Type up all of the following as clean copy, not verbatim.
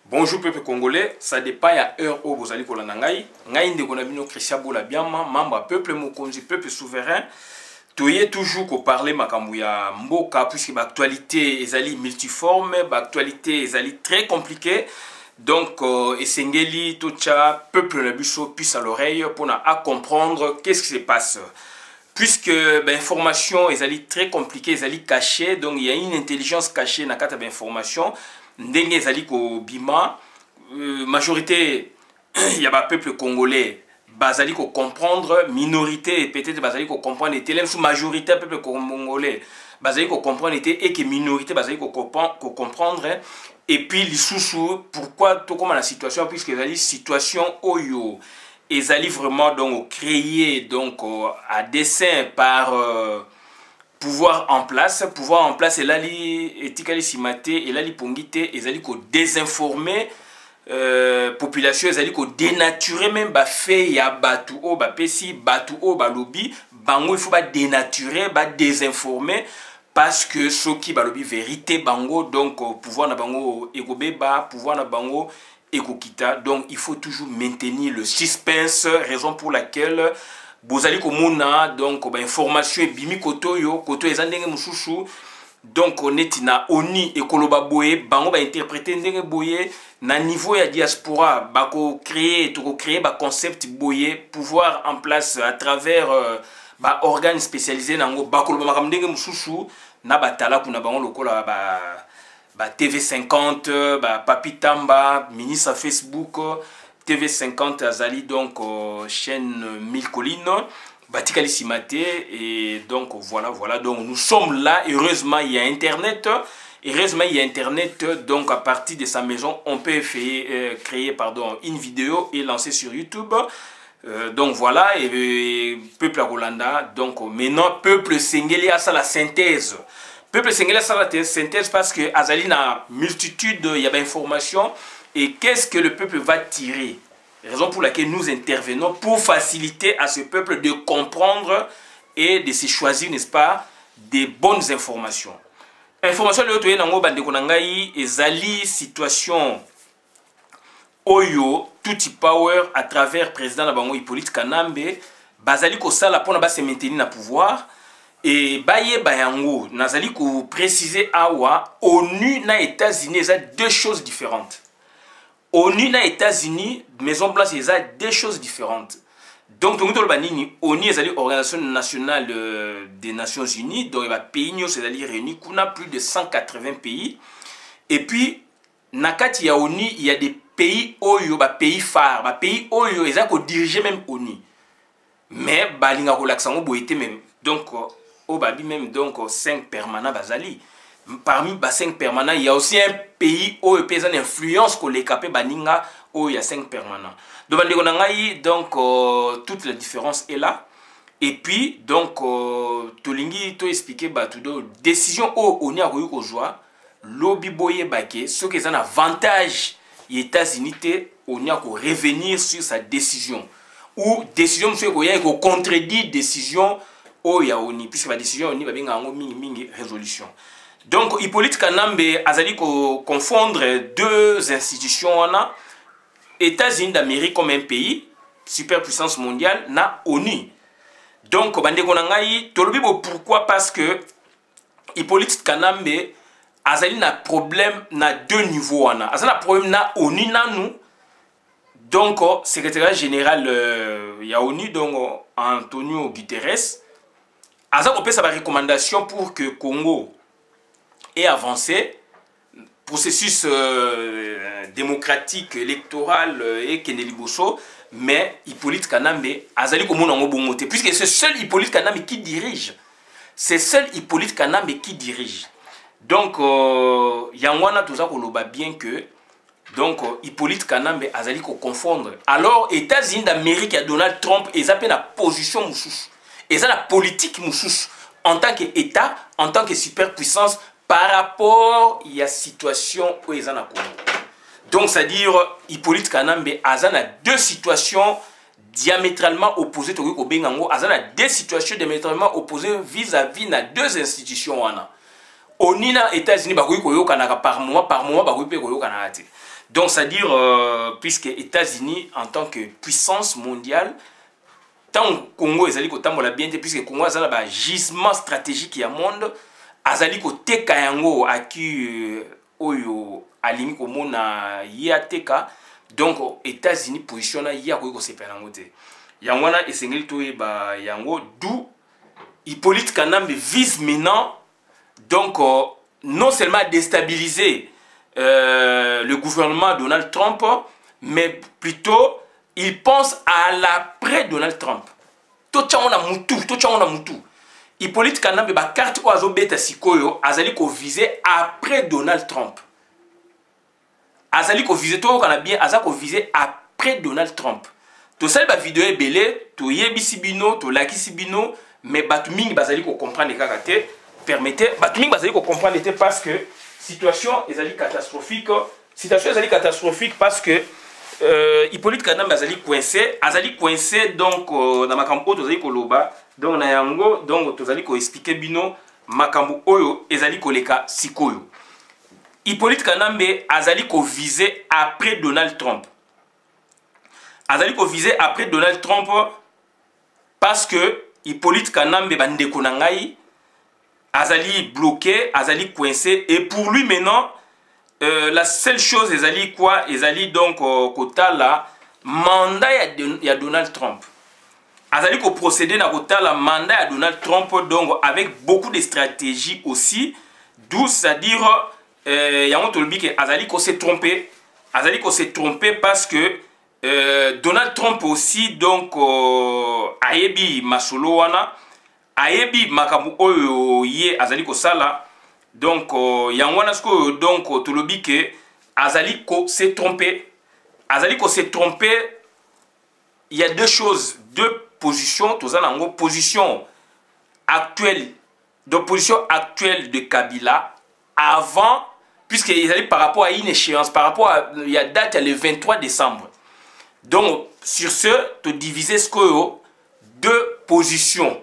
Bonjour peuple congolais, ça dépend à heure où vous allez pour la nangai. Ngai ndeko na bino Christian Bola Biama, membre peuple mokonzi, peuple souverain. Toye toujours ko parler makambu ya mboka puisque l'actualité est multiforme, l'actualité est très compliquée. Donc esengeli tocha peuple na biso puisse à l'oreille pour à comprendre qu'est-ce qui se passe. Puisque l'information est très compliquée, est cachée, donc il y a une intelligence cachée dans cette information. Ndenge ezali ko bima majorité il y a un peuple congolais bazali ko comprendre, minorité peut-être bazali ko comprendre était sous majorité peuple congolais bazali ko comprendre était et que minorité bazali ko comprendre et puis lisusu pourquoi tout comme la situation puisque ezali situation oyo ezali vraiment donc créé donc à dessein par pouvoir en place et là li etikali simate et là li pongite et zali ko désinformer population ezali ko dénaturer même ba fait ya batu o ba pesi batu o ba lobby bango il faut ba dénaturer ba désinformer parce que soki ba lobby vérité bango donc pouvoir na bango ekobeba pouvoir na bango ekokita donc il faut toujours maintenir le suspense raison pour laquelle bozali komona donc information ebimi koto yo koto ezandenge mususu donc netina oni ekoloba boye bango ba interpréter ndenge boye na niveau ya diaspora bako créer ba concept boye pouvoir en place à travers ba organes spécialisés nango bakoloba makambo ndenge mususu na batala kuna bango lokola ba TV50 ba Papi Tamba ministre Facebook TV50 Azali donc chaîne 1000 collines Batikali Simate et donc voilà donc nous sommes là. Heureusement il y a internet donc à partir de sa maison on peut créer une vidéo et lancer sur YouTube donc voilà et peuple à Rolanda donc maintenant peuple sengeli à ça la synthèse parce que Azali na multitude il y a d'informations. Et qu'est-ce que le peuple va tirer? Raison pour laquelle nous intervenons pour faciliter à ce peuple de comprendre et de se choisir, n'est-ce pas, des bonnes informations. Information de l'autre nango bandeko nangai ezali situation oyo touti power à travers président na bango Hippolyte Kanambe bazali ko sala pona ba se maintenir na pouvoir et baye bayango nazali ko préciser awa ONU na États-Unis ça deux choses différentes. ONU na États-Unis, Maison Blanche, il y a deux choses différentes. Donc, ONU est l'Organisation nationale des Nations Unies, donc il y a pays réunis, on a plus de 180 pays. Et puis, Nakati il y a ONU, il y a des pays oyo, pays phares, pays oyo, ils ont dirigé même ONU. Mais balinga relaxango boité même. Donc, au babi même donc 5 permanents bazali. Parmi les 5 permanents, il y a aussi un pays où il y a une influence qu'on les capé baninga où il y a 5 permanents. Donc, toute la différence est là. Et puis, donc, Tolingi to expliqué décision où on y a eu joie, lobby boye baké, ce qui est un avantage les États-Unis, on y a revenir sur sa décision. Ou décision monsieur qu'on y a contredit décision où il y a ONU puisque la décision ONU va bien en mingi résolution. Donc, Hippolyte Kanambe azali confondre deux institutions, États-Unis d'Amérique comme un pays, superpuissance mondiale, na ONU. Donc, pourquoi? Parce que Hippolyte Kanambe azali na problème na deux niveaux. Azali na problème na ONU na nous. Donc, secrétaire général ya ONU, donc Antonio Guterres, azali ko sa recommandation pour que Congo et avancer, processus démocratique, électoral et Keneli Bosso, mais Hippolyte Kanambe, azali komona ngo bongote, puisque c'est seul Hippolyte Kanambe qui dirige. C'est seul Hippolyte Kanambe qui dirige. Donc, Yangwana Toza Koloba bien que, donc, Hippolyte Kanambe azali ko confondre. Alors, États-Unis d'Amérique et Donald Trump, ils appellent la position moussous. Ils ont la politique moussous. En tant qu'État, en tant que superpuissance, par rapport à la situation où ils en ont. Donc, c'est-à-dire, Hippolyte Kanambe a deux situations diamétralement opposées. Il a deux situations diamétralement opposées vis-à-vis de deux institutions. On a les États-Unis, par mois, Donc, c'est-à-dire, puisque États-Unis, en tant que puissance mondiale, tant Congo ezali ko tambola bien te, puisque Congo azala ba gisement stratégique ya monde, azali ko teka yango aki oyo alingi ko mona ya teka. Donc États-Unis positionna ya ko sepela ngo te. Yango na esengeli to ba yango d'où Hippolyte Kanambe vise maintenant donc non seulement déstabiliser le gouvernement Donald Trump, mais plutôt il pense à l'après Donald Trump. Tout tchangona mutu. Hippolyte Kanambe ba carte ko azobeta sikoyo azali ko viser après Donald Trump. Azali ko viser to kana bien azali ko viser après Donald Trump. To sali ba vidéo ebele, to yebisi bino, to lakisi bino, mais batu mingi bazali ko comprendre kaka te. Permettez, batu mingi bazali ko comprendre te parce que situation ezali catastrophique. Situation ezali catastrophique parce que Hippolyte Kanambe azali coincé donc na makambo tozali koloba, donc na yango donc tozali ko expliquer bino makambo oyo ezali koleka sikoyo. Hippolyte Kanambe azali ko viser après Donald Trump. Azali ko viser après Donald Trump parce que Hippolyte Kanambe bandeko na ngai azali bloqué, azali coincé, et pour lui maintenant la seule chose ezali quoi, ezali donc kota la mandat ya Donald Trump. Azali ko procéder na kota la mandat ya Donald Trump, donc avec beaucoup de stratégies aussi, d'où c'est-à-dire yango tolobi ke azali ko se tromper, parce que Donald Trump aussi donc ayebi masolo wana, ayebi makambu oyo ye azali ko sala. Donc yango wana sko donc tolobi ke azali ko se tromper. Azali ko se tromper. Il y a deux choses, deux positions, tozanango position actuelle, de Kabila avant, puisque ils allaient par rapport à une échéance, par rapport à il y a date le 23 décembre. Donc sur ce, te diviser ce que deux positions.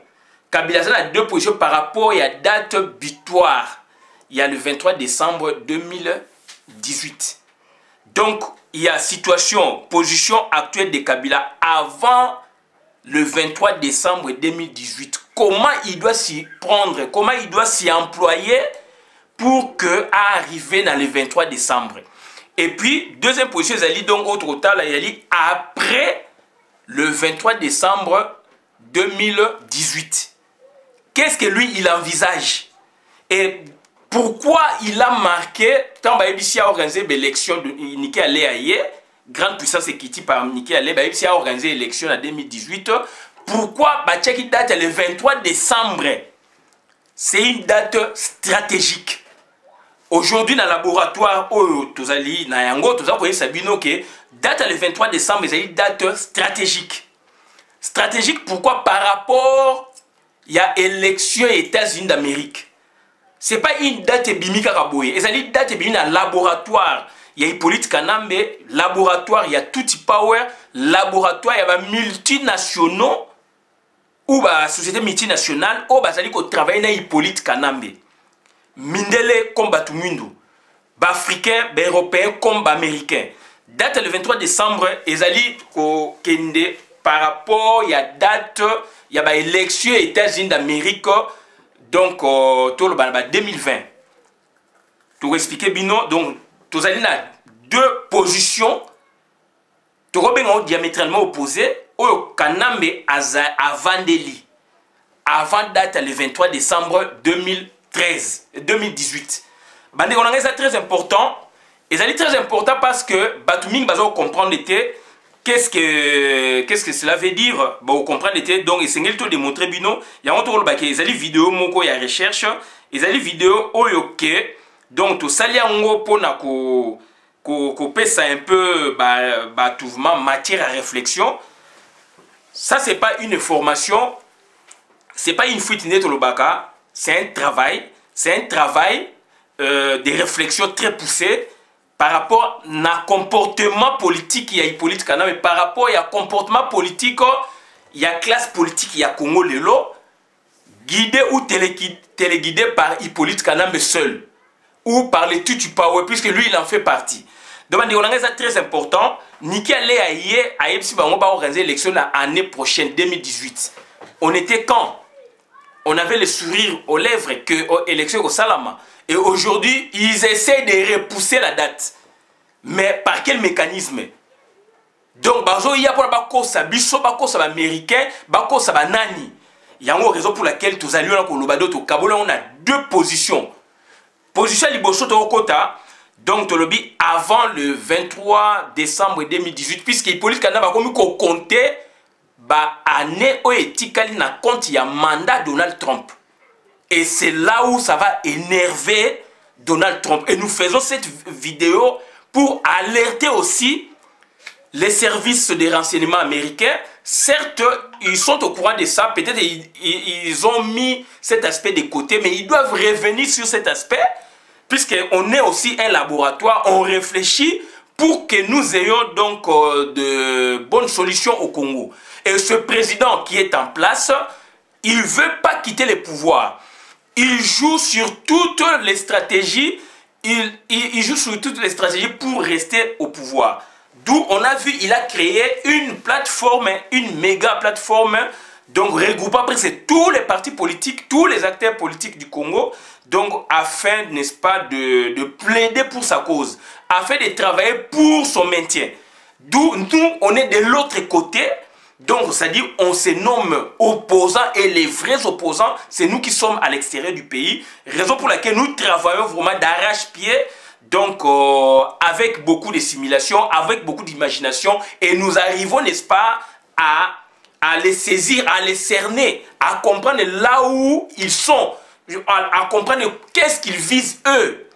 Kabila a deux positions par rapport à la date butoir. Il y a le 23 décembre 2018. Donc, il y a position actuelle de Kabila avant le 23 décembre 2018. Comment il doit s'y prendre, comment il doit s'y employer pour arriver dans le 23 décembre. Et puis, deuxième position, il donc autre total, il après le 23 décembre 2018. Qu'est-ce que lui, il envisage? Et pourquoi il a marqué, tant qu'il a organisé l'élection de Niki Alé, grande puissance équitée par Niki Alé, il a organisé l'élection en 2018. Pourquoi il date le 23 décembre? C'est une date stratégique. Aujourd'hui, dans le laboratoire, date le 23 décembre, c'est une date stratégique. Stratégique pourquoi? Par rapport, il y a élection aux États-Unis d'Amérique. Ce n'est pas une date bimika kaboye. C'est une date bimika laboratoire. Il y a Hippolyte Kanambe, laboratoire, il y a Tutti Power, laboratoire, il y a multinationaux ou société multinationale, ou il y a travailler dans Hippolyte Kanambe. Mindele comme Batumundo. Africain, européen comme américain. Date le 23 décembre, Ezali Kende par rapport, il y a date, il y a élection aux États-Unis d'Amérique. Donc, tout le 2020. Pour expliquer bino, donc, tu as deux positions, tu as diamétralement opposées, au Kanambe avant Deli, avant date le 23 décembre 2018. C'est très important. Et c'est très important parce que Batuming va comprendre qu'est-ce que cela veut dire. Vous comprenez, donc c'est ce que démontrer bino. Il y a une vidéo moko ya recherche, il y a une vidéo oyoke. Donc tout ça liango pour na ko pesa un peu batouvement matière à réflexion. Ça c'est pas une information, c'est pas une fuite net lobaka, c'est un travail de réflexion très poussé. Par rapport à comportement politique, il y a Hippolyte Kanambe, mais par rapport à comportement politique, il y a classe politique, il y a Congo Lelo, guidé ou téléguidé par Hippolyte Kanambe seul, ou par les Tutti Power, puisque lui, il en fait partie. Donc, c'est très important. Niki allait à Yepsi, on va organiser l'élection l'année prochaine, 2018. On était quand? On avait le sourire aux lèvres que l'élection au Salama. Et aujourd'hui, ils essaient de repousser la date. Mais par quel mécanisme? Donc, il y a pour ça, biso, ça américain, ça nani. Il y a une raison pour laquelle tous allons au Kabul, on a deux positions. Position liboso to kota. Donc, tu lobby avant le 23 décembre 2018, puisque Hippolyte Kanamba a commis qu'on comptait année où il na compte il y a mandat Donald Trump. Et c'est là où ça va énerver Donald Trump. Et nous faisons cette vidéo pour alerter aussi les services de renseignement américains. Certes, ils sont au courant de ça. Peut-être ils ont mis cet aspect de côté, mais ils doivent revenir sur cet aspect. Puisqu'on est aussi un laboratoire, on réfléchit pour que nous ayons donc de bonnes solutions au Congo. Et ce président qui est en place, il ne veut pas quitter le pouvoir. Il joue sur toutes les stratégies, il joue sur toutes les stratégies pour rester au pouvoir. D'où on a vu, il a créé une plateforme, une méga plateforme, donc regroupant presque tous les partis politiques, tous les acteurs politiques du Congo, donc afin, n'est-ce pas, de plaider pour sa cause, afin de travailler pour son maintien. D'où nous, on est de l'autre côté, donc c'est-à-dire on se nomme opposants et les vrais opposants, c'est nous qui sommes à l'extérieur du pays, raison pour laquelle nous travaillons vraiment d'arrache-pied, donc avec beaucoup de simulation, avec beaucoup d'imagination, et nous arrivons, n'est-ce pas, à les saisir, à les cerner, à comprendre là où ils sont, à comprendre qu'est-ce qu'ils visent eux,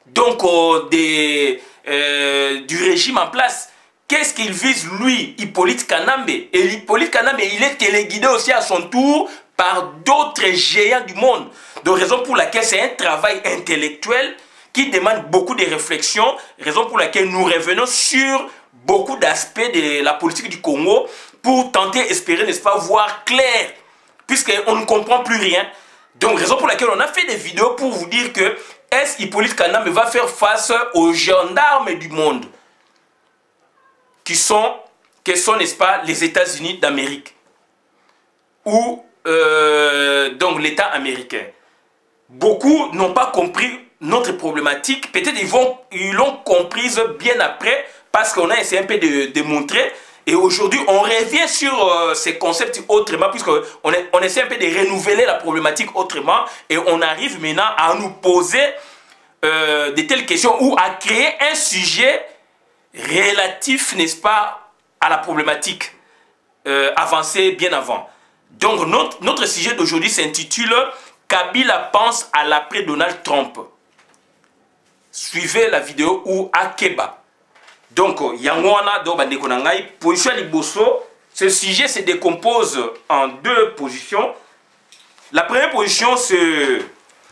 donc du régime en place. Qu'est-ce qu'il vise lui, Hippolyte Kanambe? Et Hippolyte Kanambe, il est téléguidé aussi à son tour par d'autres géants du monde. Donc raison pour laquelle c'est un travail intellectuel qui demande beaucoup de réflexion, raison pour laquelle nous revenons sur beaucoup d'aspects de la politique du Congo pour tenter, espérer, n'est-ce pas, voir clair, puisqu'on ne comprend plus rien. Donc, raison pour laquelle on a fait des vidéos pour vous dire que est-ce Hippolyte Kanambe va faire face aux gendarmes du monde qui sont, n'est-ce pas, les États-Unis d'Amérique ou donc l'État américain. Beaucoup n'ont pas compris notre problématique. Peut-être ils l'ont comprise bien après parce qu'on a essayé un peu de montrer. Et aujourd'hui, on revient sur ces concepts autrement, puisqu'on essaie un peu de renouveler la problématique autrement, et on arrive maintenant à nous poser de telles questions ou à créer un sujet relatif, n'est-ce pas, à la problématique avancée bien avant. Donc, notre sujet d'aujourd'hui s'intitule « Kabila pense à l'après Donald Trump ». Suivez la vidéo ou Akeba. Donc, Yangwana, Dobandekonangai, position Liboso, ce sujet se décompose en deux positions. La première position, c'est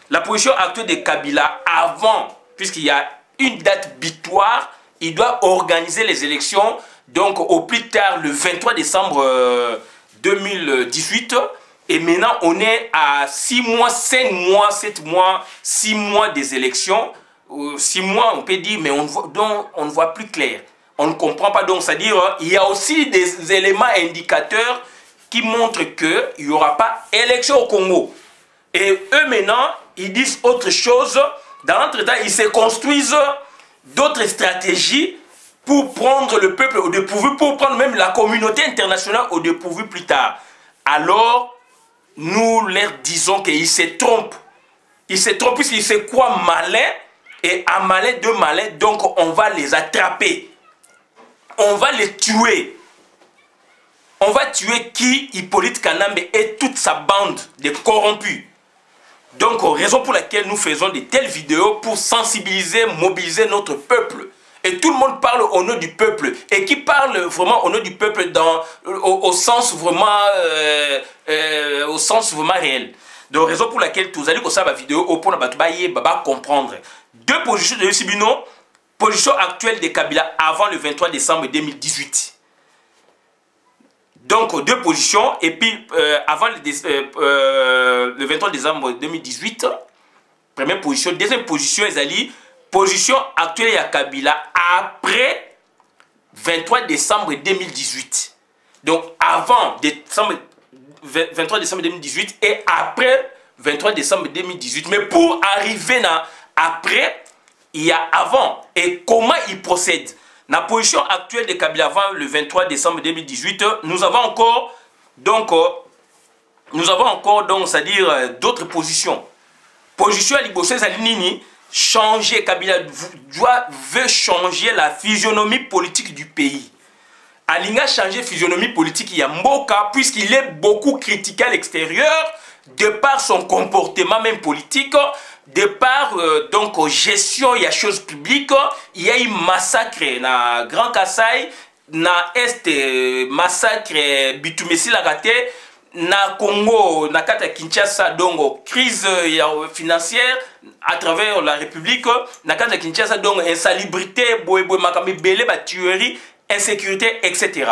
la position actuelle de Kabila avant, puisqu'il y a une date butoir, il doit organiser les élections, donc au plus tard le 23 décembre 2018. Et maintenant, on est à 6 mois, 5 mois, 7 mois, 6 mois des élections. 6 mois, on peut dire, mais on ne voit plus clair. On ne comprend pas. Donc, c'est-à-dire il y a aussi des éléments indicateurs qui montrent qu'il n'y aura pas élection au Congo. Et eux, maintenant, ils disent autre chose. Dans l'entretemps, ils se construisent d'autres stratégies pour prendre le peuple au dépourvu, pour prendre même la communauté internationale au dépourvu plus tard. Alors, nous leur disons qu'ils se trompent. Ils se trompent puisqu'ils se croient malins. Et à malin, deux malins, donc on va les attraper. On va les tuer. On va tuer qui? Hippolyte Kanambe et toute sa bande de corrompus. Donc, raison pour laquelle nous faisons de telles vidéos pour sensibiliser, mobiliser notre peuple. Et tout le monde parle au nom du peuple. Et qui parle vraiment au nom du peuple au sens vraiment réel. Donc, raison pour laquelle vous allez voir la vidéo au point de comprendre. Deux positions de Sibino, position actuelle de Kabila avant le 23 décembre 2018. Donc, deux positions. Et puis, avant le 23 décembre 2018, première position. Deuxième position, Ezali, position actuelle ya Kabila après 23 décembre 2018. Donc avant 23 décembre 2018 et après 23 décembre 2018. Mais pour arriver après, il y a avant. Et comment il procède? La position actuelle de Kabila avant le 23 décembre 2018, nous avons encore donc c'est-à-dire d'autres positions. Position à Liboso Zalinini, changer, Kabila veut changer la physionomie politique du pays. Alinga changer physionomie politique Yamboka, puisqu'il est beaucoup critiqué à l'extérieur, de par son comportement même politique, de par donc gestion il y a choses publiques, il y a eu massacre na Grand Kassai, na Est massacre Bitumesi Lagate, na Congo, na kata Kinshasa, donc crise financière à travers la République, na kata Kinshasa, donc insalubrité, boé makambi belé, tuerie, insécurité, etc.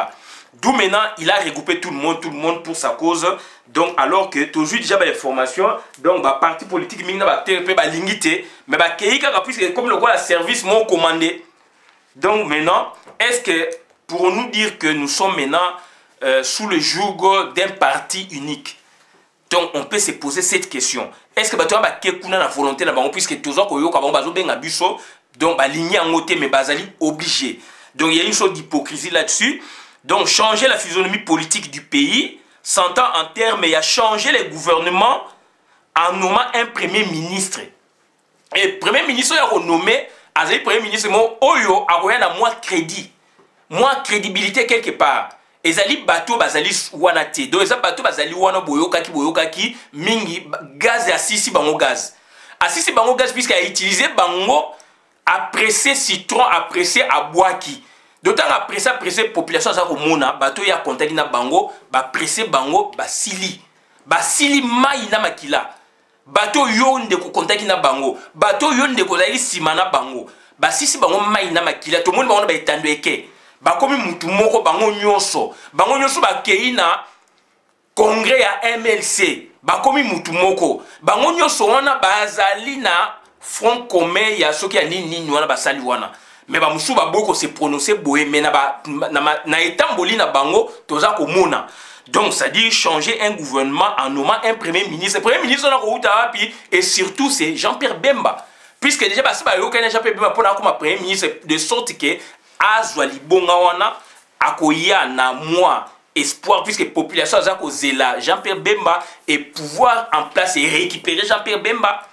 D'où maintenant il a regroupé tout le monde pour sa cause. Donc alors que toujours déjà les formations, donc parti politique mingna ba TP ba lingité, mais ba keika puisque comme le quoi la service m'ont commandé. Donc maintenant, est-ce que pour nous dire que nous sommes maintenant sous le joug d'un parti unique? Donc on peut se poser cette question. Est-ce que bato ba kekuna na volonté na bango puisque toujours ko yo ka bango bazo benga biso, donc ba ligné en côté mais bazali obligé. Donc il y a une sorte d'hypocrisie là-dessus. Donc changer la physionomie politique du pays, s'entend en termes, il y a changé les gouvernements en nommant un premier ministre. Et le premier ministre il a renommé, le premier ministre Oyo a moins crédit, moins crédibilité quelque part. Et zali bateau bazali wanate. Donc les bateau bazali wana boyokaki mingi gaz et assisi bango gaz. Assisi bango gaz puisqu'il a utilisé bango à presser citron, à presser à boaki. D'autant après ça, presser population ça comme mona, bateau ya contacté na bango, ba presser bango, ba sili mai na makila. Bateau yonde ko contacté na bango, bateau yonde ko zali simana bango, ba sisi bango mai na makila. Tout le monde bango ba etando eke, ba komi mutu moko bango nyonso ba kei na congrès ya MLC, ba komi mutu moko, bango nyonso wana bazali na front commun ya soki ya nini wana basali wana. Mais ba musu ba boko se prononcer boé mais na etamboli na bango toza komona. Donc ça dit changer un gouvernement en nommant un premier ministre. Le premier ministre na ko uta api et surtout c'est Jean-Pierre Bemba. Puisque déjà ba ba yo kana Jean-Pierre Bemba pona comme premier ministre de sorte que azwa libonga wana akoya na moi espoir puisque population za ko zela Jean-Pierre Bemba et pouvoir en place et récupérer Jean-Pierre Bemba.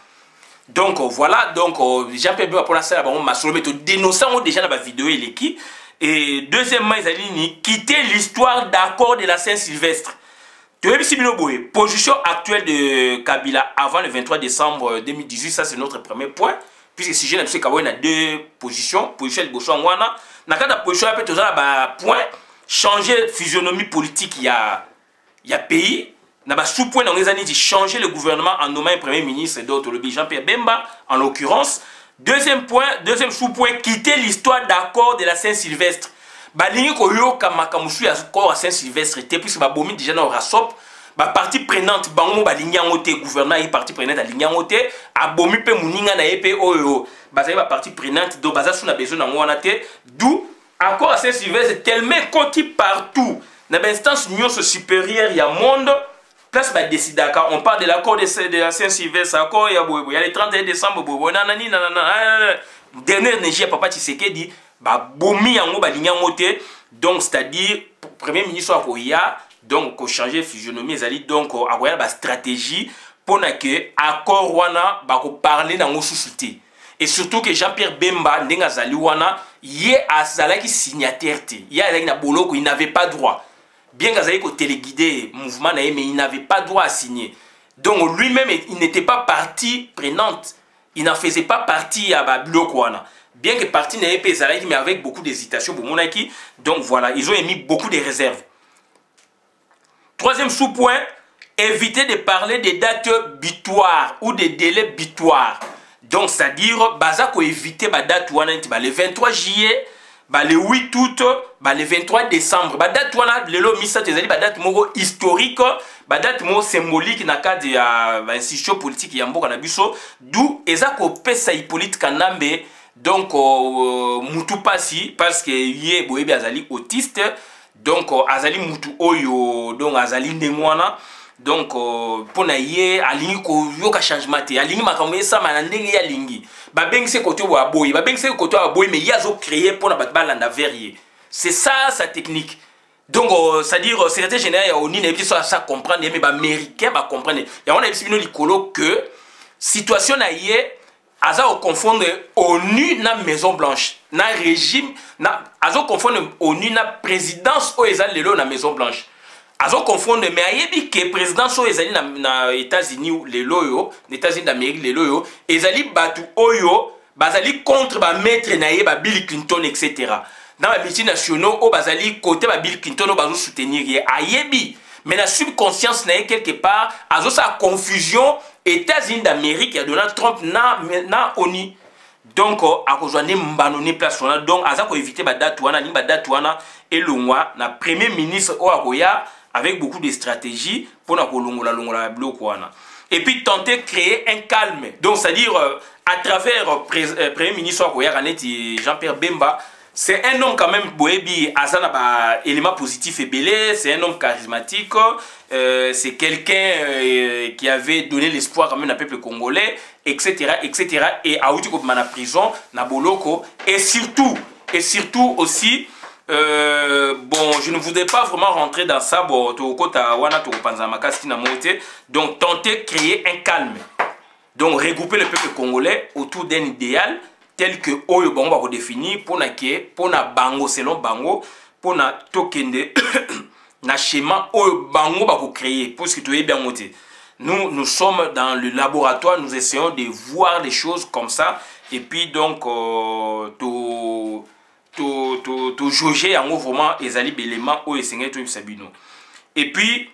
Donc voilà, donc Jean-Pierre Bemba pour la salle, on m'a soulevé tout dénonçant déjà dans la vidéo et l'équipe. Et deuxièmement, ils ont dit quitter l'histoire d'accord de la Saint-Sylvestre. Tu vois, si position actuelle de Kabila avant le 23 décembre 2018, ça c'est notre premier point. Puisque si je n'ai pas il y a deux positions, position de Bosso Angwana. Dans la position, il y a point, changer physionomie politique, il y a pays. N'a pas sous-point dans les années de changer le gouvernement en nommant un premier ministre d'autres, le Jean-Pierre Bemba en l'occurrence. Deuxième sous-point, quitter l'histoire d'accord de la Saint-Sylvestre. Balingi koyo kamakamusu ya corps à Saint-Sylvestre était puisque ba bomi déjà dans rasop, ba partie prenante bango balingi ngote gouvernement et partie prenante à lingi ngote, a bomi pe muninga na epé oyo. Bazali ba partie prenante do baza sous na besoin na ngwana te, d'où accord à Saint-Sylvestre tellement conti partout. Na instance union supérieure ya monde. Place bah décide d'accord, on parle de l'accord de la Saint-Sylvestre, accord il y a le 31 décembre, nanani nanana, dernière neige papa Tshisekedi bah bomi yango ba linyangote, donc c'est-à-dire premier ministre akoya donc ko changer physionomie ezali donc akoya ba stratégie pour que accord wana ba ko parler dans société. Et surtout que Jean-Pierre Bemba ndenga zali wana yé azalaki signataire te, yé azalaki na boloko il n'avait pas droit. Bien qu'il ait téléguidé mouvement, mais il n'avait pas droit à signer. Donc lui-même, il n'était pas partie prenante. Il n'en faisait pas partie à Babylokwana. Bien que partie n'ait pas été, mais avec beaucoup d'hésitation pour Monaki. Donc voilà, ils ont émis beaucoup de réserves. Troisième sous-point, éviter de parler des dates butoirs ou des délais butoirs. Donc c'est-à-dire, Bazako éviter la date le 23 juillet. le 8 août, le 23 décembre. Date wana lelo misato ezali date moko historique, date moko symbolique na cadre ya institution politique ya mboka na biso, d'où eza ko pesa Hippolyte Kanambe donc mutu pasi parce que ye boyebi azali autiste, donc azali mutu oyo donc azali ndengwana. Donc pour na ye alingi ko yoka changement te alingi makambo esama na ndenge ya lingi babengise côté wa boy babengise côté wa boy mais yazo créer pour na balanda verrier. C'est ça sa technique. Donc c'est-à-dire secrétaire général ya ONU na ça comprendre mais ba américain ba comprendre ya on a bino likolo que situation na ye aza au confondre ONU na Maison Blanche na régime na azo confondre ONU na présidence o ezali lelo na Maison Blanche. Azo confondre mais ayebi que président so ezali na États-Unis lelo yo, les États-Unis d'Amérique lelo yo, ezali batu oyo bazali contre ba maître na ye ba Bill Clinton etc. Dans les multinationaux o bazali côté ba Bill Clinton o bazo soutenir ye ayebi mais la subconscience na ye quelque part azo sa confusion États-Unis d'Amérique ya Donald Trump na ONU. Donc a rejoindre mbanoni place wana donc aza ko éviter ba date wana ni ba date wana elongwa na premier ministre o akoya avec beaucoup de stratégies pour na kolongola longola bloc wana et puis tenter de créer un calme. Donc c'est à dire à travers premier ministre akoya kaneti Jean-Pierre Bemba, c'est un homme quand même boebi azana ba élément positif et belé, c'est un homme charismatique, c'est quelqu'un qui avait donné l'espoir quand même au peuple congolais, etc. etc. et a outi comme na prison na boloko et surtout aussi bon, je ne voudrais pas vraiment rentrer dans ça, bon, donc tenter de créer un calme, donc regrouper le peuple congolais autour d'un idéal tel que Oyo Bango va redéfinir pour na bango selon bango pour na tokende na schéma Oyo Bango va créer pour ce que tu es bien monté. Nous sommes dans le laboratoire, nous essayons de voir les choses comme ça et puis donc to jauger en vraiment les éléments où et sabino. Et puis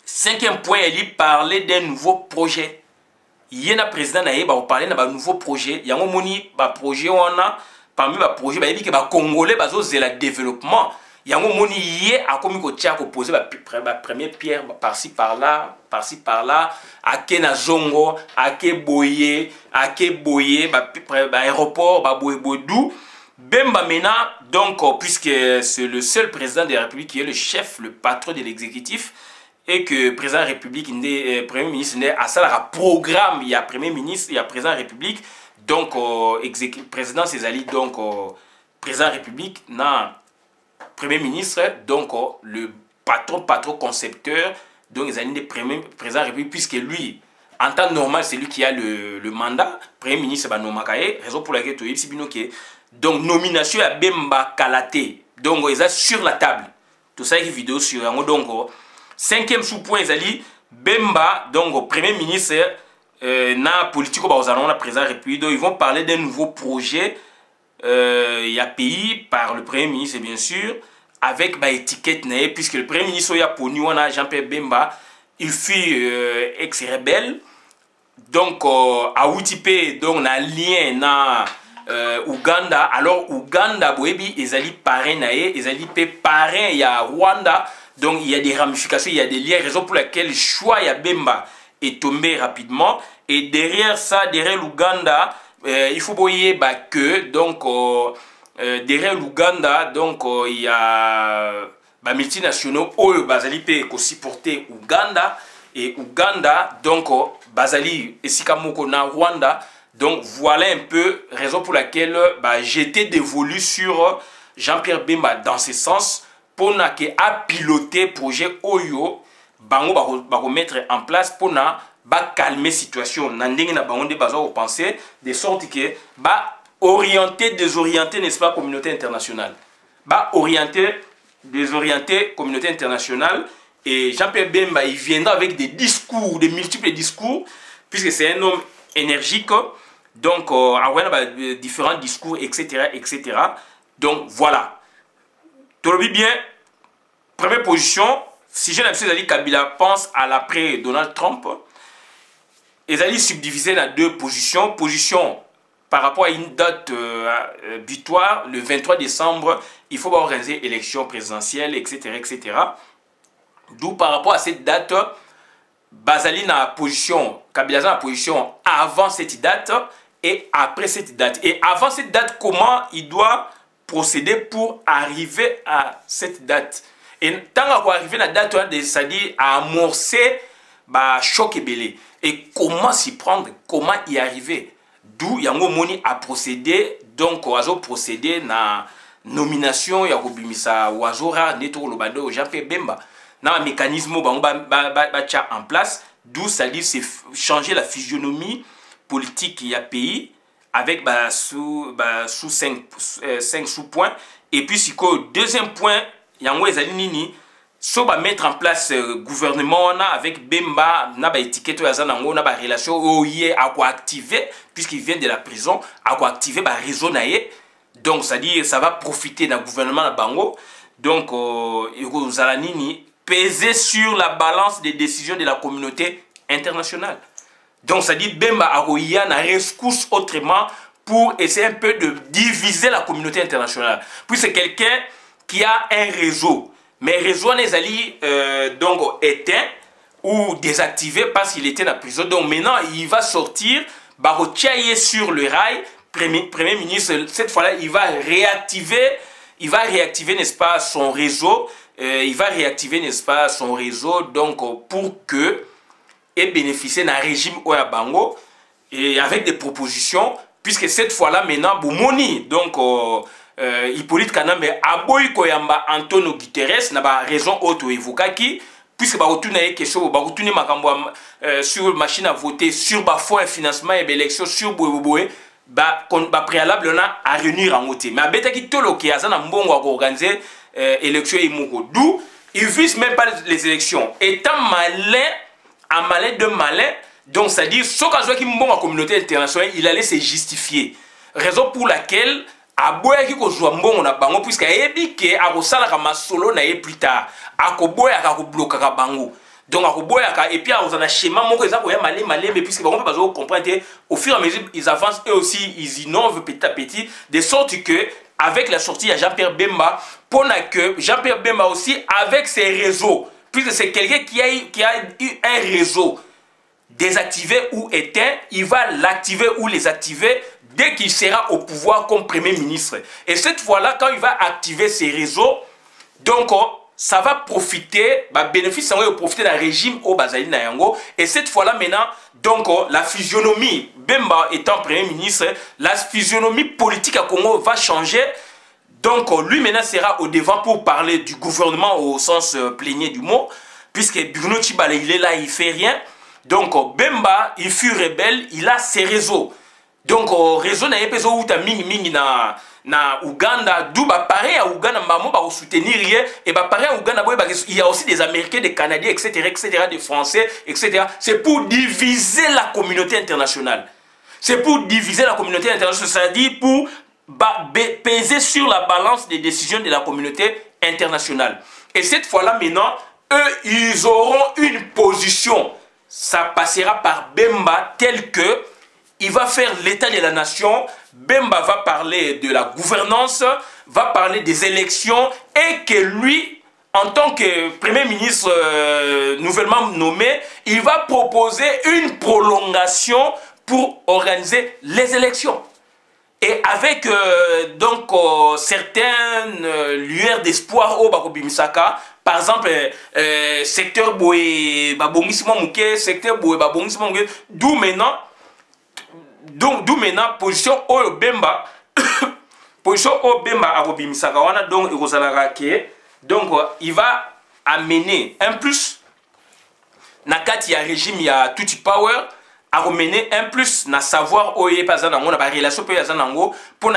cinquième point, il parlait d'un nouveau projet. Il y a un président qui va parler d'un nouveau projet. Il y a un projet parmi les projets, il dit que les Congolais ont le développement. Il y a un moment qui a posé la première pierre par-ci par-là, à Kenazongo, à Keboye, aéroport, d'où Bemba maintenant, donc, puisque c'est le seul président de la République qui est le chef, le patron de l'exécutif, et que le président de la République, le premier ministre, à ça, il programme, il y a premier ministre, il y a président de la République, donc, président Césali, donc, président de la République, non, premier ministre, donc, le patron concepteur, donc, ils ont des président de la République, puisque lui, en temps normal, c'est lui qui a le mandat, premier ministre, c'est Nomakaye, raison pour laquelle tu es, donc nomination à Bemba Kalaté, donc ils sont sur la table. Tout ça est vidéo sur donc cinquième sous-point ils Bemba donc premier ministre na politique na président République, donc ils vont parler d'un nouveau projet il y a pays par le premier ministre bien sûr avec étiquette puisque le premier ministre il y a ponu Jean-Pierre Bemba il fut ex-rebelle donc à Outipé donc na lien na Ouganda, alors Ouganda boebi ezali parrain nae, ezali pe parrain ya Rwanda, donc il y a des ramifications, il y a des liens, raison pour laquelle le choix ya Bemba est tombé rapidement et derrière ça, derrière l'Ouganda, il faut voyer que donc derrière l'Ouganda, donc il y a multinationaux oyo bazali pe ko supporter Ouganda et Ouganda donc bazali esika moko na Rwanda. Donc voilà un peu raison pour laquelle j'étais dévolu sur Jean-Pierre Bemba dans ce sens pour piloter le projet Oyo bango mettre en place pour calmer la situation. Penser de sorte que orienter, désorienter, n'est-ce pas, communauté internationale. Orienter, désorienter, communauté internationale. Et Jean-Pierre Bemba, il viendra avec des discours, des multiples discours, puisque c'est un homme énergique, donc différents discours, etc., etc. Donc voilà. Tout le bien. Première position, si je n'ai pas Kabila pense à l'après Donald Trump, ils allaient subdiviser dans deux positions. Position par rapport à une date butoir, le 23 décembre, il faut organiser élection présidentielle, etc., etc. D'où par rapport à cette date, Bazali na position, Kabila na position avant cette date et après cette date. Et avant cette date, comment il doit procéder pour arriver à cette date? Et tant qu'on arrive à la date, c'est-à-dire à amorcer le choc et belé. Et comment s'y prendre, comment y arriver? D'où Yango Moni a procédé, donc Oazo procédé na nomination ya Kobimisa Oazora Neto Lobado Jean-Pierre Bemba. Na mécanisme en place, d'où ça dit c'est changer la physionomie politique y a pays avec sous 5 sous-points. Et puis si deuxième point, Yango ezali nini so ba mettre en place gouvernement avec Bemba na ba étiquette ya zanango na ba relation oye à quoi activer puisqu'il vient de la prison à quoi activer ba réseau naé. Donc ça dit ça va profiter d'un gouvernement na bango. Donc nini peser sur la balance des décisions de la communauté internationale. Donc ça dit Bemba Aroya na rescousse autrement pour essayer un peu de diviser la communauté internationale. Puis c'est quelqu'un qui a un réseau. Mais le réseau n'est donc éteint ou désactivé parce qu'il était dans la prison. Donc maintenant il va sortir, barotiailler sur le rail. Premier ministre, cette fois-là, il va réactiver, n'est-ce pas, son réseau. Il va réactiver, n'est-ce pas, son réseau, donc pour que et bénéficier d'un régime Oyabango et avec des propositions, puisque cette fois-là, maintenant, Boumoni, donc Hippolyte Kanambe, Aboy Koyamba, Antonio Guterres, n'a pas raison auto-évocaki, puisque bah retourne quelque chose, bah retourner sur machine à voter, sur bah fonds et financement et élection, sur Boé, bah préalable on a à réunir en moté. Mais à Betaki Tolo qui a un bon organiser élection et Moko. D'où il vise même pas les élections. Étant malin, un malin de malin, donc c'est-à-dire, ce cas qui est la communauté internationale, il allait se justifier. Raison pour laquelle, à boire qui soit bon, on a bango, puisqu'il y a dit que à Rosala comme solo n'a plus tard, à Koboya à Kobloka bango. Donc à Koboya et puis à Rosana schéma, mon cousin a malé malé, mais puisque on peut pas comprendre, au fur et à mesure ils avancent et aussi ils innovent petit à petit, de sorte que avec la sortie de Jean-Pierre Bemba, pour que Jean-Pierre Bemba aussi avec ses réseaux, puisque c'est quelqu'un qui a eu un réseau désactivé ou éteint, il va l'activer ou les activer dès qu'il sera au pouvoir comme Premier ministre. Et cette fois-là, quand il va activer ses réseaux, donc ça va profiter, bénéfice, ça va profiter d'un régime au Bazali Nayango. Et cette fois-là, maintenant, donc la physionomie, Bemba étant Premier ministre, la physionomie politique à Congo va changer. Donc lui maintenant sera au devant pour parler du gouvernement au sens plénier du mot, puisque Bruno Tshibala il est là, il fait rien. Donc Bemba, il fut rebelle, il a ses réseaux. Donc réseau na yepezo uta mingi na Ouganda, d'où pareil à Ouganda maman va soutenir rien et pareil à Ouganda il y a aussi des Américains, des Canadiens, etc., des Français, etc. C'est pour diviser la communauté internationale. C'est pour diviser la communauté internationale, c'est-à-dire pour peser sur la balance des décisions de la communauté internationale. Et cette fois-là, maintenant, eux, ils auront une position. Ça passera par Bemba tel que il va faire l'état de la nation. Bemba va parler de la gouvernance, va parler des élections et que lui, en tant que Premier ministre nouvellement nommé, il va proposer une prolongation pour organiser les élections. Et avec donc certaines lueurs d'espoir au Bakobimisaka, par exemple, secteur Boé, Babongisimo Mouké, secteur Boé, Babongisimo Mouké, d'où maintenant, position au Bemba, position au Bemba à Kobimisaka, donc il va amener un plus, Nakati ya régime, il y a Tutti Power, à remener un plus na savoir oye pas dans mon relation pour pour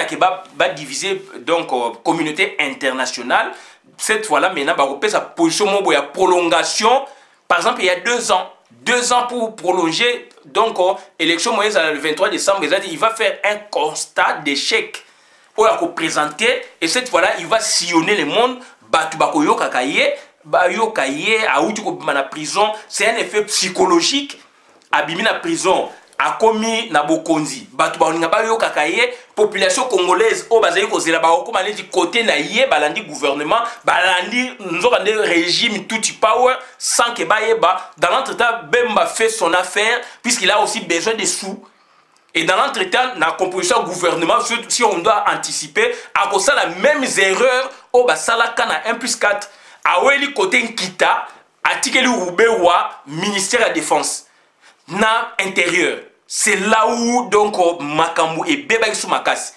diviser donc communauté internationale. Cette fois là maintenant sa position ya prolongation. Par exemple il y a 2 ans pour prolonger donc élection Moïse le 23 décembre il va faire un constat d'échec pour la présenter et cette fois là il va sillonner le monde batu bakoyo kakaye bayo kaye a outi ko na prison. C'est un effet psychologique. Abimi na prison, akomi na bokonzi bato baninga bayo kakaye population congolaise o bazali kozela ba okoma neti côté na ye balandi gouvernement balandi nzoka nde régime tout power sans que bayeba dans l'entretemps Bemba fait son affaire puisqu'il a aussi besoin de sous. Et dans l'entretemps, dans la composition gouvernement, si on doit anticiper, à cause de la même erreur, au Basalaka na 1+4, à Weli côté Nkita, à Tikeli Roubewa, ministère de la Défense, na intérieur. C'est là où, donc, Makambu et Beba sous Makas.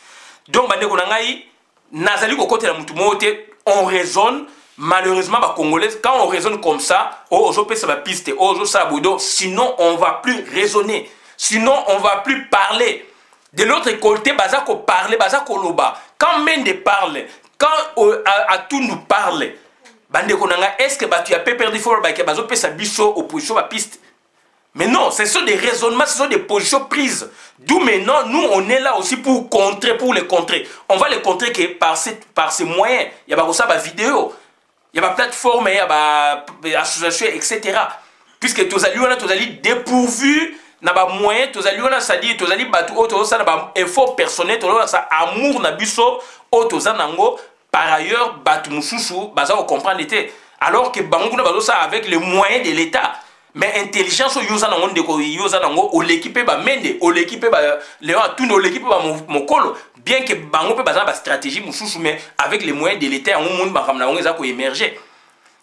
Donc, Bande Konangaï, Nazali côté la Moutumote, on raisonne, malheureusement, les Congolais, quand on raisonne comme ça, oh, on peut se la piste, oh, on ça sinon, on ne va plus raisonner. Sinon, on ne va plus parler. De l'autre côté, Bazako parle, Bazako loba. Quand Mende parle, quand Atou nous parle, est-ce que tu as perdu fort que Bazo peut s'abuser opposition à piste? Mais non, ce sont des raisonnements, ce sont des positions prises. D'où maintenant, nous, on est là aussi pour contrer, pour les contrer. On va les contrer que par ces moyens. Il y a ça, vidéo, il y a plateforme, il y a association, etc. Puisque tous les dépourvus. Na ba moyen tozali wana sadi tozali batu o toza na ba effort personnel toza sa amour na biso o toza nango par ailleurs batu mususu baza ko comprendre était alors que bango na bazo ça avec les moyens de l'état mais intelligence yoza nango ndeko yoza nango o l'équipe ba mende o l'équipe ba léon tout no l'équipe ba mokolo bien que bango pe baza ba stratégie mususu mais avec les moyens de l'état on monde ba kamna ngo za ko émerger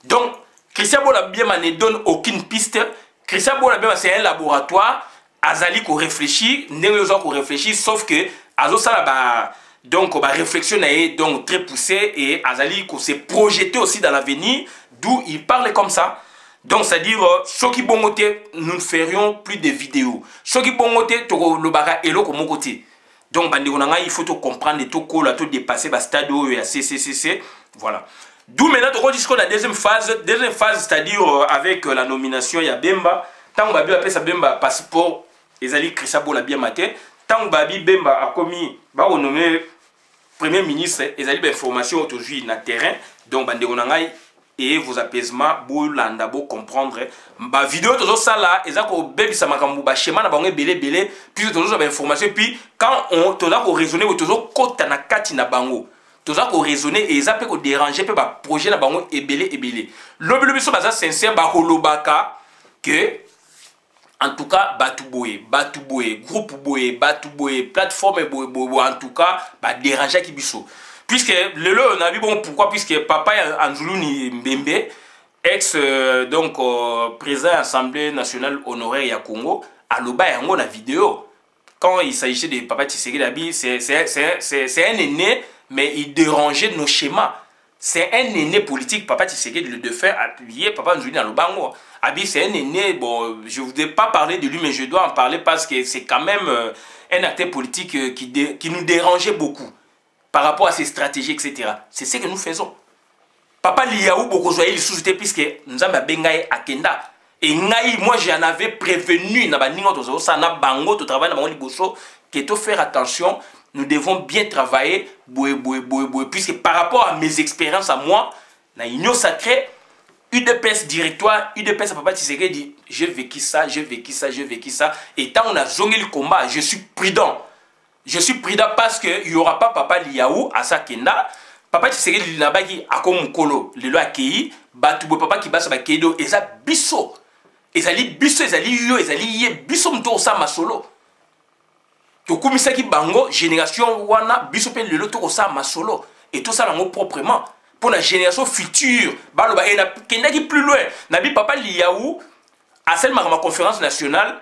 donc Christian Bola bien ne donne aucune piste. Christian Bola c'est un laboratoire, Azali ko réfléchit, Néo ko réfléchit, sauf que Azo ça donc ba réflexion donc très poussée et Azali ko s'est projeté aussi dans l'avenir, d'où il parle comme ça. Donc c'est-à-dire ceux qui bongote nous ne ferions plus de vidéos. Ceux qui bongote to le bara elo ko mon côté. Donc bandikonanga il faut tout comprendre tout ko la tout dépasser ba stade et CCCC, voilà. D'où maintenant, on dit qu'on a deuxième phase, c'est-à-dire avec la nomination, il y a Bemba. Tant que Babi a fait Bemba passeport, Ezali Chrisabo l'a bien maté. Tant que Babi Bemba a commis, va renommer Premier ministre, Ezali information aujourd'hui dans le terrain. Donc, Bande Onangaï et vos apaisements, Boulanda, Bo comprendre. Ma vidéo, tout ça là, Ezako Baby Samakambu, schéma, n'a pas belé, puis toujours information. Puis, quand on te l'a raisonné, toujours côté na kati na bango. Tout ça qu'on raisonner et ça peut déranger peut pas projet na bango ebélé lobi so baza sincère ba kolobaka que en tout cas batouboé groupe boé batouboé plateforme boé en tout cas ba déranger ki biso puisque le on a vu bon pourquoi puisque papa Anjoulou ni Mbembe ex donc président Assemblée nationale honoraire ya Congo aloba yango na vidéo quand il s'agissait de papa Tshisekedi c'est un aîné mais il dérangeait nos schémas. C'est un aîné politique, papa Tshisekedi le faire appuyer, papa Njouli dans le bango. Abi c'est un aîné, bon, je ne voudrais pas parler de lui, mais je dois en parler parce que c'est quand même un acteur politique qui nous dérangeait beaucoup par rapport à ses stratégies, etc. C'est ce que nous faisons. Papa Liaou, beaucoup de sous-jetés, puisque nous avons bengaye akenda. Et moi j'en avais prévenu, que tu faire attention. Nous devons bien travailler, puisque par rapport à mes expériences à moi, dans l'Union sacrée, UDPS directoire, UDPS à Papa Tshisekedi dit j'ai vécu ça. Et tant on a zongé le combat, je suis prudent. Je suis prudent parce qu'il n'y aura pas Papa Liaou à Sakenda. Papa Tshisekedi n'a pas dit à comme Kolo, le loi accueilli, Batoubo Papa qui basse à Kedo, et ça bisso. Et ça li bisso, et ça li yo, et ça li yé, bisso m'to sa ma solo. Tokumisaki bango génération wana biso pe lelo to ça masolo et tout ça lango proprement pour la génération future baloba et na kendaki plus loin nabi papa Liaou a celle ma conférence nationale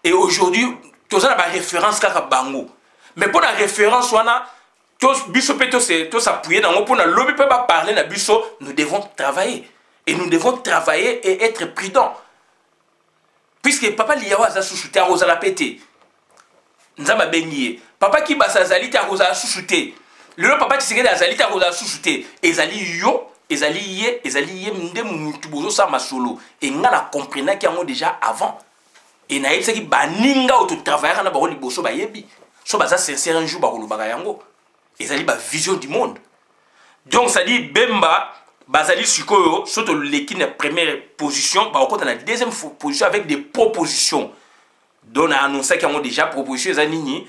et aujourd'hui tout ça na ba référence kaka bango mais pour la référence wana to biso pe to s'appuyer dans pour na lobby peut pas parler na biso nous devons travailler et être prudents puisque papa Liaou a sous-souté à Rosa pété. Nzamba bengiye papa ki basa zali ta roza susute le papa Tshisekedi azali ta roza susute ezali yo ezali ye mde mutu bozo sa masolo et nga na comprendre ki yango déjà avant et na yebisa ki baninga auto travailler na ba liboso ba yebi so baza sincère un jour ba kolobaka yango ezali ba vision du monde donc ça dit Bemba bazali sikoyo soto l'équipe na première position ba okota na deuxième position avec des propositions. donc a annoncé qu'ils ont déjà proposé les anini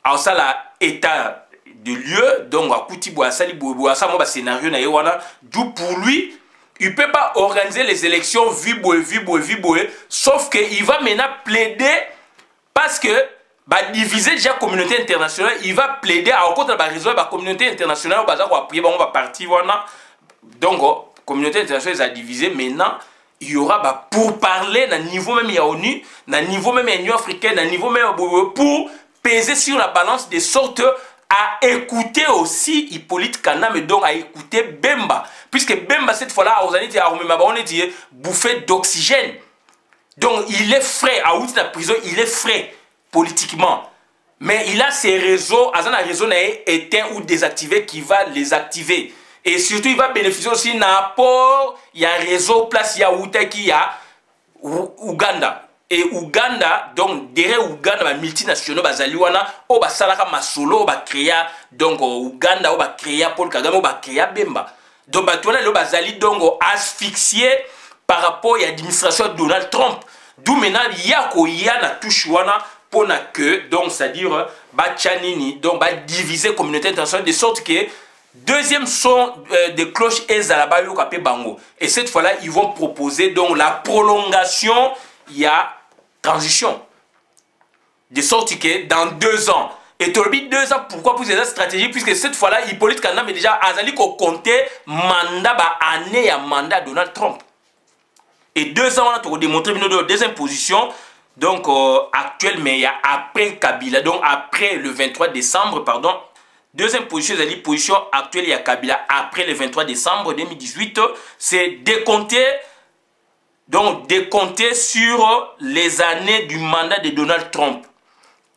à ça l'état de lieu donc à Koutibo à Sali Bobo à ça mon scénario na yewana du pour lui il peut pas organiser les élections viboé sauf que il va maintenant plaider parce que bah diviser déjà la communauté internationale il va plaider à contre la raison la communauté internationale bah ça va appuyer on va partir voilà donc communauté internationale a divisé maintenant il y aura bah, pour parler à niveau même à ONU à niveau même à l'Union africaine à niveau même pour peser sur la balance de sorte à écouter aussi Hippolyte Kana mais donc à écouter Bemba puisque Bemba cette fois-là on a dit bouffée d'oxygène donc il est frais à outre la prison il est frais politiquement mais il a ses réseaux à un réseau éteint ou désactivé qui va les activer et surtout il va bénéficier aussi d'un apport il y a un réseau place il y a Outaki il y a Ouganda et Ouganda donc derrière Ouganda ba multinationaux bazali wana o ba salaka masolo ba créer donc Ouganda o ba créer Paul Kagame o ba créer Bemba donc ba tona le bazali donc asphyxié par rapport à l'administration de Donald Trump d'où maintenant il y a na touche wana pour que donc c'est à dire ba chanini donc ba diviser la communauté internationale de sorte que deuxième son de cloche ezalaba yo kapé bango et cette fois là ils vont proposer donc la prolongation il y a transition de sorte que dans 2 ans et tu 2 ans pourquoi pour cette stratégie puisque cette fois là Hippolyte Kana mais déjà azali ko compter mandat ba année à mandat Donald Trump et 2 ans on a tout démontré une deuxième position donc actuelle mais il y a après Kabila donc après le 23 décembre pardon deuxième position c'est la position actuelle il y a Kabila après le 23 décembre 2018 c'est décompter donc, décompter sur les années du mandat de Donald Trump.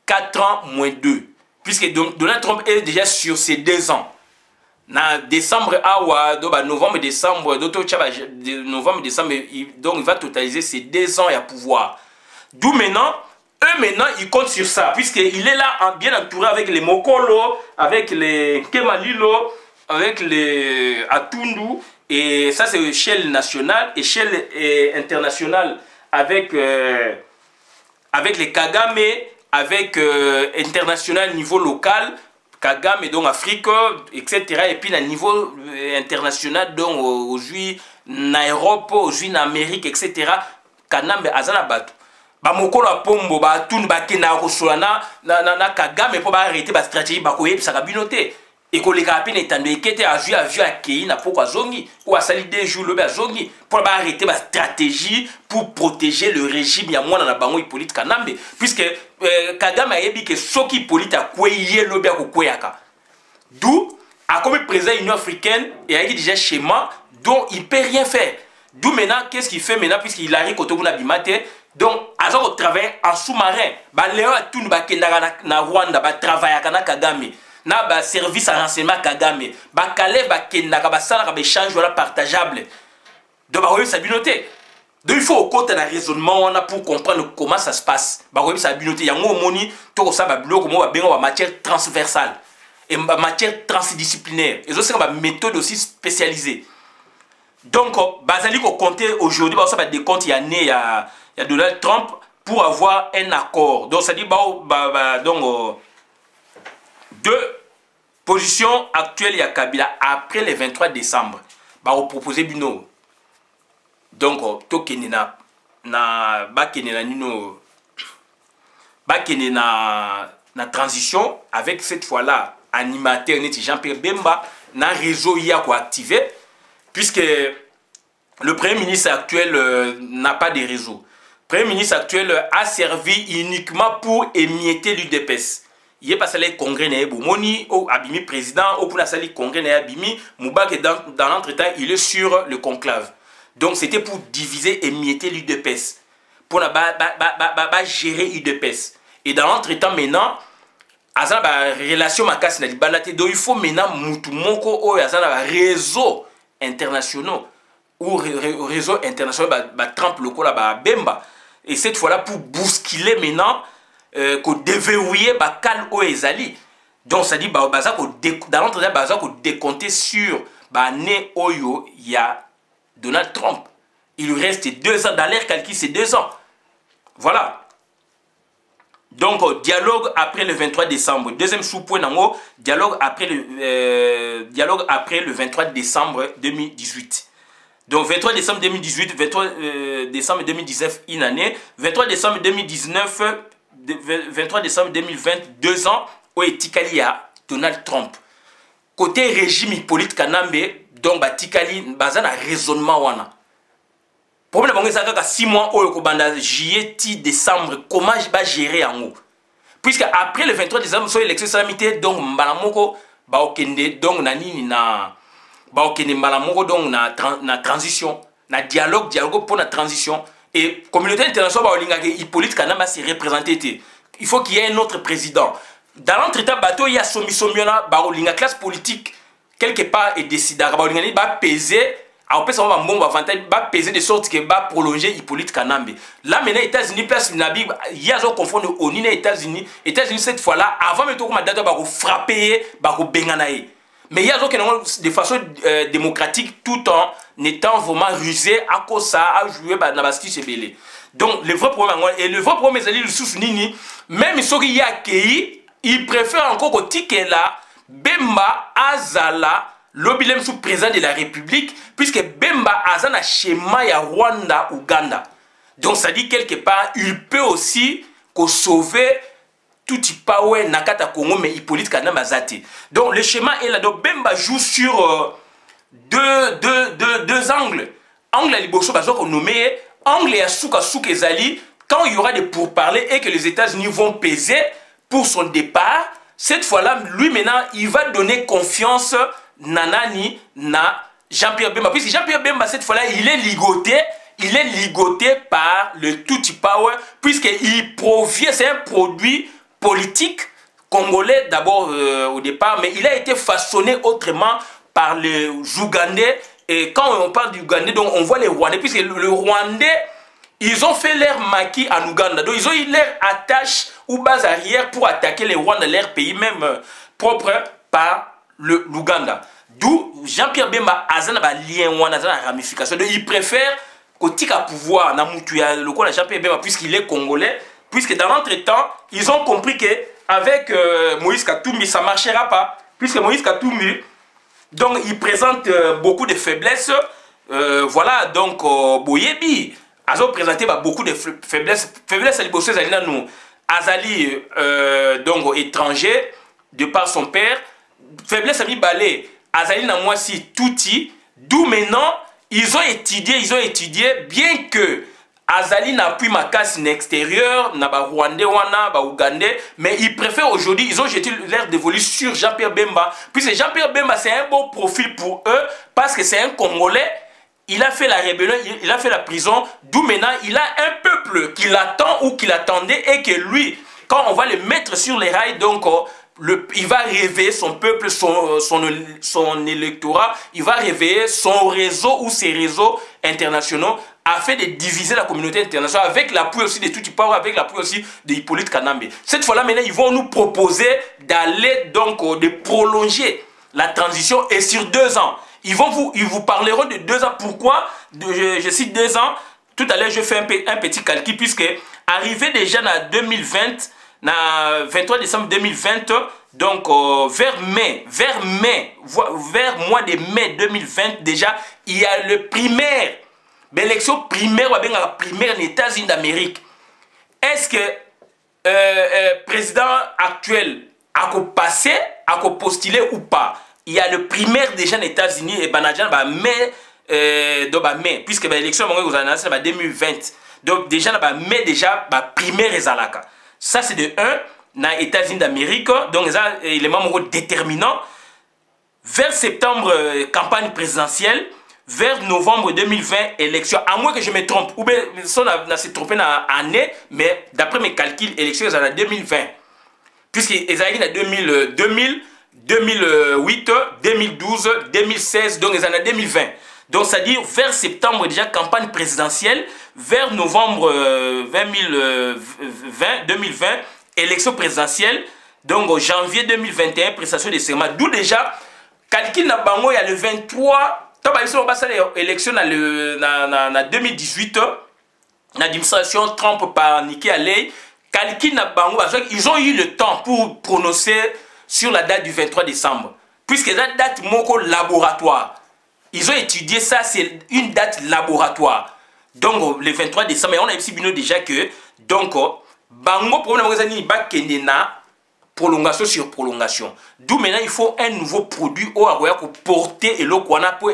4 ans moins 2. Puisque Donald Trump est déjà sur ses 2 ans. En décembre, novembre, décembre, novembre, décembre, donc il va totaliser ses 2 ans à pouvoir. D'où maintenant, eux maintenant, ils comptent sur ça. Puisqu'il est là bien entouré avec les Mokolo, avec les Kemalilo, avec les Atundu. Et ça, c'est échelle nationale, échelle internationale avec, avec les Kagame, avec international niveau local, Kagame, donc Afrique, etc. Et puis, à niveau international, donc aujourd'hui, en Europe, aujourd'hui, en Amérique, etc. Kanambe, Azana Batu. Bamokolo Pombo, Batun, Bakena, Rosolana, na Kagame, pour arrêter la stratégie, Bakoye, puis ça va binoter. Et que les rapines étant de qui étaient à jouer à Kéi, n'a pas zongi, ou à salir des jours le zongi, pour arrêter la stratégie pour protéger le régime, il y a moins dans la bango Hippolyte Kanambe, puisque Kagame a dit que ce qui Hippolyte a koué le bien kouéaka. D'où, à comme président de l'Union africaine, et a déjà schéma, dont il ne peut rien faire. D'où maintenant, qu'est-ce qu'il fait maintenant, puisqu'il arrive au Togo Nabimate, donc, à ce travail en sous-marin, Léon a tout na Rwanda, travailler avec Kagame. Na ba service à renseignement Kagame ba Calais ba Kenaka ba sala ba échange voilà partageable donc ba oui ça binoté donc il faut au côté d'un raisonnement on a pour comprendre comment ça se passe ba oui ça binoté yango moni to ça ba bloc mo ba benga ba matière transversale et ba matière transdisciplinaire et aussi ba méthode aussi spécialisée donc bazali ko compter aujourd'hui ba ça ba décompte il y a né il y a Donald Trump pour avoir un accord donc ça dit donc deux positions actuelles, il y a Kabila après le 23 décembre. Bah, on propose Bino. Donc, Tokene na transition avec cette fois-là animateur Jean-Pierre Bemba na réseau IA quoi activé puisque le Premier ministre actuel n'a pas de réseau. Le Premier ministre actuel a servi uniquement pour émietter l'UDPS. Il est passé le congrès na Moni au Abimi président au pour sali congrès na Abimi Moubak dans l'entretemps il est sur le conclave. Donc c'était pour diviser et mietter l'UDPS pour gérer l'UDPS. Et dans l'entretemps maintenant azana ba relation makasi na libalate donc il faut maintenant mutu moko o azana réseau internationaux ou réseau international ba Trump lokola ba Bemba et cette fois là pour bousculer maintenant qu'on déverrouiller bakal o ezali donc ça dit dans l'entretien baza ko décompter sur né oyo il y a Donald Trump il lui reste 2 ans dans l'air calcul c'est 2 ans voilà Donc, dialogue après le 23 décembre. Deuxième sous-point, dialogue après le 23 décembre 2018. Donc, 23 décembre 2018, 23 décembre 2019, une année. 23 décembre 2019, 23 décembre 2020, 2 ans, où est Tikali à Donald Trump. Côté régime Hippolyte Kanambe, donc, Tikali, bazan a raisonnement wana. Problème c'est que 6 mois au juillet décembre comment je vais gérer en haut puisque après le 23 décembre sur l'élection salamité donc mbalamoko ba okende donc nani na ba okende mbalamoko donc na transition na dialogue pour la transition et communauté internationale ba olinga que Hippolyte Kanambe s'est représenté il faut qu'il y ait un autre président dans l'entretien bateau il y a somisomiona ba olinga classe politique quelque part et décidera ba olinga ni ba peser. Alors, on va peser de sorte que va prolonger Hippolyte Kanambe. Là, maintenant, les États-Unis, place Nabi, il y a un confondre au Nina États-Unis. États-Unis, cette fois-là, avant, mais tout comme date, va frapper, va benganaï. Mais il y a de façon démocratique, tout en étant vraiment rusé à cause ça, à jouer dans la chez Belé. Donc, le vrai problème, et le vrai problème, c'est le sous Nini, même ceux qui y a accueilli, ils préfèrent encore que ticket là, Bemba, Azala, l'obilem sous président de la République, puisque Bemba a un schéma ya Rwanda, Ouganda. Donc ça dit quelque part, il peut aussi sauver tout Ipawe, Nakata Congo, mais Hippolyte Kanambe Azate. Donc le schéma est là. Donc Bemba joue sur deux angles. Angle à Liboso, qu'on nommé, angle à Souka Ezali, quand il y aura des pourparlers et que les États-Unis vont peser pour son départ, cette fois-là, lui maintenant, il va donner confiance Nanani na Jean-Pierre Bemba. Puisque Jean-Pierre Bemba, cette fois-là, il est ligoté par le Tutsi Power, puisqu'il provient, c'est un produit politique congolais d'abord au départ, mais il a été façonné autrement par les Ougandais. Et quand on parle du Ougandais, donc on voit les Rwandais, puisque le Rwandais, ils ont fait leur maquis en Ouganda. Donc ils ont eu leur attache ou base arrière pour attaquer les Rwandais, leur pays même propre par l'Ouganda. D'où Jean-Pierre Bemba a un lien ou une ramification. Donc il préfère qu'au pouvoir, le coup de Jean-Pierre Bemba, puisqu'il est congolais, puisque dans l'entretemps, ils ont compris qu'avec Moïse Katumbi, ça ne marchera pas. Puisque Moïse Katumbi, donc il présente beaucoup de faiblesses. Voilà, donc Boyebi, a présenté beaucoup de faiblesses. Faiblesses à l'Ibosso, Azali, donc étranger, de par son père. Faiblesse à Balé, Azali na moi si touti, d'où maintenant ils ont étudié bien que Azali n'a plus ma casse extérieure, n'a pas Rwandais, n'a Ougandais, mais ils préfèrent aujourd'hui, ils ont jeté l'air dévolu sur Jean-Pierre Bemba, puisque Jean-Pierre Bemba c'est un beau profil pour eux, parce que c'est un Congolais, il a fait la rébellion, il a fait la prison, d'où maintenant il a un peuple qui l'attend ou qui l'attendait et que lui, quand on va le mettre sur les rails, donc il va réveiller son peuple, son électorat, il va réveiller son réseau ou ses réseaux internationaux afin de diviser la communauté internationale avec l'appui aussi de Tutsi Power, avec l'appui aussi de Hippolyte Kanambe. Cette fois-là, maintenant, ils vont nous proposer d'aller donc, de prolonger la transition et sur 2 ans. Ils vous parleront de 2 ans. Pourquoi je cite 2 ans. Tout à l'heure, je fais un petit calcul puisque arrivé déjà en 2020, le 23 décembre 2020, donc vers mois de mai 2020 déjà, il y a le primaire, l'élection primaire ou bien la primaire des États-Unis d'Amérique. Est-ce que le président actuel a passé, a postulé ou pas? Il y a le primaire déjà des États-Unis et Banadjan mai, puisque l'élection est en 2020. Donc déjà, mai déjà, primaire et Zalaka. Ça, c'est de 1 dans les États-Unis d'Amérique. Donc, ça, il est membre déterminant. Vers septembre, campagne présidentielle. Vers novembre 2020, élection. À moins que je me trompe. Ou bien, on a s'est trompé dans l'année. Mais d'après mes calculs, élection, c'est en 2020. Puisqu'ils ont en 2000, 2008, 2012, 2016. Donc, ils sont en 2020. Donc, c'est-à-dire, vers septembre, déjà, campagne présidentielle. Vers novembre 2020, élection présidentielle. Donc, janvier 2021, prestation de serment. D'où déjà, calcul na bango, il y a le 23. Tant que on passe l'élection en 2018, l'administration Trump par Nikki Haley, calcul na bango, ils ont eu le temps pour prononcer sur la date du 23 décembre. Puisque la date moko laboratoire. Ils ont étudié ça, c'est une date laboratoire. Donc, le 23 décembre, on a aussi déjà que, donc, bango, pour nous, prolongation sur prolongation. D'où maintenant il faut un nouveau produit pour porter et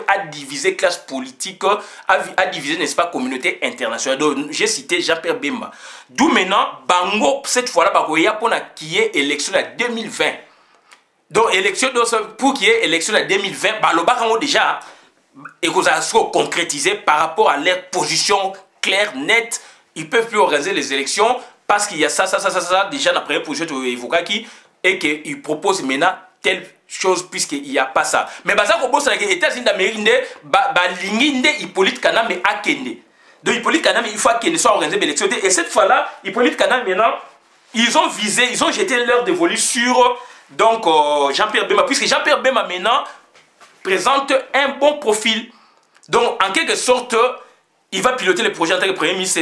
à diviser classe politique, à diviser, n'est-ce pas, communauté internationale. Donc j'ai cité Jean-Pierre Bemba. D'où maintenant, bango, cette fois-là, pour qu'il y ait élection en 2020. Donc élection, pour qu'il y ait élection en 2020, le déjà, et que ça soit concrétisé par rapport à leur position claire, nette, ils ne peuvent plus organiser les élections. Parce qu'il y a ça, déjà dans la première position de Evokaki, et qu'il propose maintenant telle chose, puisqu'il n'y a pas ça. Mais ça, c'est que les États-Unis d'Amérique, Hippolyte Kanam est Akende. Donc Hippolyte Kanam, il faut qu'il soit organisé l'élection. Et cette fois-là, Hippolyte Kanam, maintenant, ils ont visé, ils ont jeté leur dévolu sur Jean-Pierre Bemba, puisque Jean-Pierre Bemba, maintenant, présente un bon profil. Donc, en quelque sorte, il va piloter le projet en tant que Premier ministre,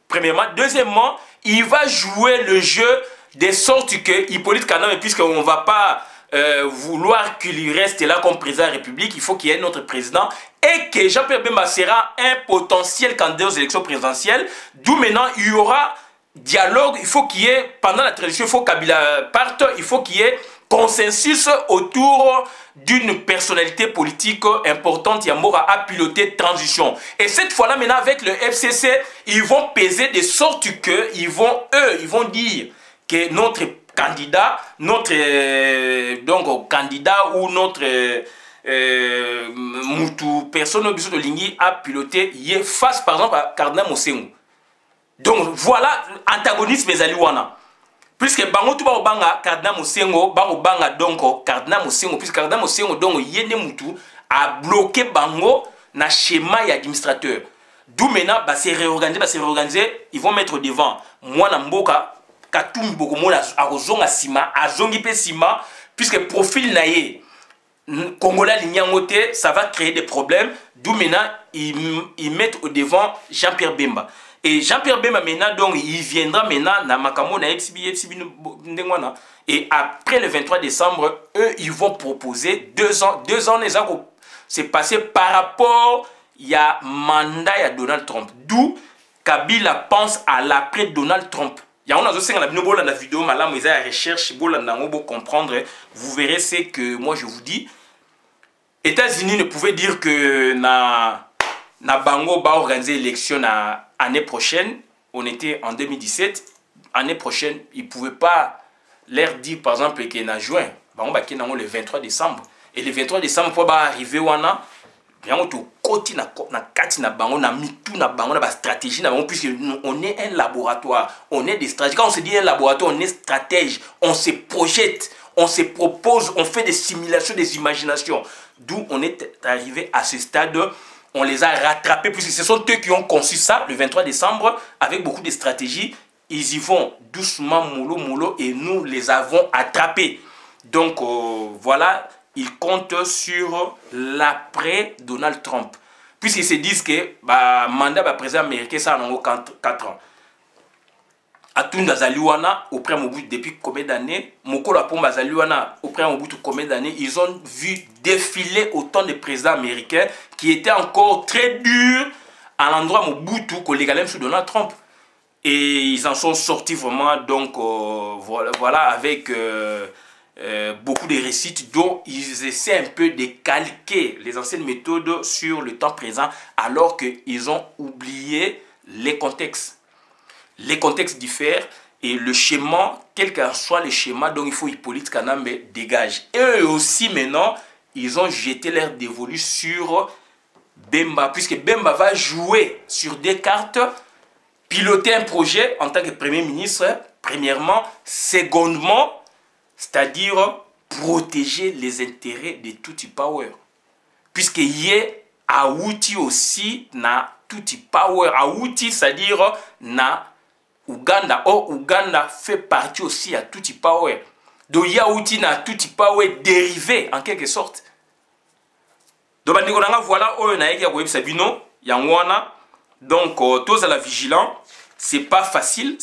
premièrement. Deuxièmement, il va jouer le jeu de sorte que Hippolyte Kanam, puisqu'on ne va pas vouloir qu'il reste là comme président de la République, il faut qu'il y ait un autre président, et que Jean-Pierre Bemba sera un potentiel candidat aux élections présidentielles, d'où maintenant il y aura dialogue, il faut qu'il y ait, pendant la transition, il faut que Kabila parte, il faut qu'il y ait consensus autour d'une personnalité politique importante, Yamora a piloté transition. Et cette fois-là, maintenant, avec le FCC, ils vont peser de sorte que ils vont dire que notre candidat, candidat ou notre Moutou, personne de Lingui a piloté, il est face par exemple à Cardinal Mosengo. Donc voilà, antagonisme des Aliwana. Puisque bango tout banga Cardinal Mosengo, bango banga donc Cardinal Mosengo, puisque Cardinal Mosengo donc yene mutu a bloqué bango na schéma et administrateur. D'où maintenant se réorganiser, ils vont mettre devant moi na mboka katumbi boko mona azonga sima, azongi pe sima, puisque profil naie Congolais l'ignoté, ça va créer des problèmes. D'où maintenant ils mettent au devant Jean-Pierre Bemba. Et Jean-Pierre Bemba maintenant, donc, il viendra maintenant dans Makamo, et après le 23 décembre, eux, ils vont proposer 2 ans. 2 ans, c'est passé par rapport, il y a mandat à Donald Trump. D'où Kabila pense à l'après Donald Trump. Il y a une vidéo, madame, ils ont recherche, pour comprendre. Vous verrez, c'est que moi, je vous dis, États-Unis ne pouvaient dire que na bango va organiser l'élection l'année prochaine. On était en 2017. Année prochaine, ils ne pouvaient pas leur dire, par exemple, qu'il y a juin. Bango va le 23 décembre. Et le 23 décembre, pour arriver wana, bien on côté na kati na bango na mitou na bango na stratégie na bango, puisque on est un laboratoire, on est des stratégies. Quand on se dit un laboratoire, on est stratège, on se projette, on se propose, on fait des simulations, des imaginations. D'où on est arrivé à ce stade. On les a rattrapés, puisque ce sont eux qui ont conçu ça le 23 décembre avec beaucoup de stratégies. Ils y vont doucement, mollo, et nous les avons attrapés. Donc voilà, ils comptent sur l'après Donald Trump. Puisqu'ils se disent que mandat président américain, ça en 4 ans. Atunda Zaliwana, auprès de Mobutu, depuis combien d'années, Mokolo Apomba Zaliwana, auprès de Mobutu, combien d'années, ils ont vu défiler autant de présidents américains qui étaient encore très durs à l'endroit Mobutu que les galèmes sous Donald Trump. Et ils en sont sortis vraiment, donc voilà, avec beaucoup de récits dont ils essaient un peu de calquer les anciennes méthodes sur le temps présent, alors qu'ils ont oublié les contextes. Les contextes diffèrent et le schéma, quel qu'en soit le schéma, donc il faut Hippolyte Kanam dégage. Et eux aussi maintenant, ils ont jeté leur dévolu sur Bemba, puisque Bemba va jouer sur des cartes, piloter un projet en tant que Premier ministre, premièrement, secondement, c'est-à-dire protéger les intérêts de Tutsi Power. Puisqu'il y a Aouti aussi, na Tutsi Power, Aouti, c'est-à-dire na Ouganda. Or, Ouganda fait partie aussi à Tutsi Power. Donc, il y a Outi na Tutsi Power dérivé en quelque sorte. Donc, voilà, on a Sabino, Yangwana. Donc, tous à la vigilance. c'est pas facile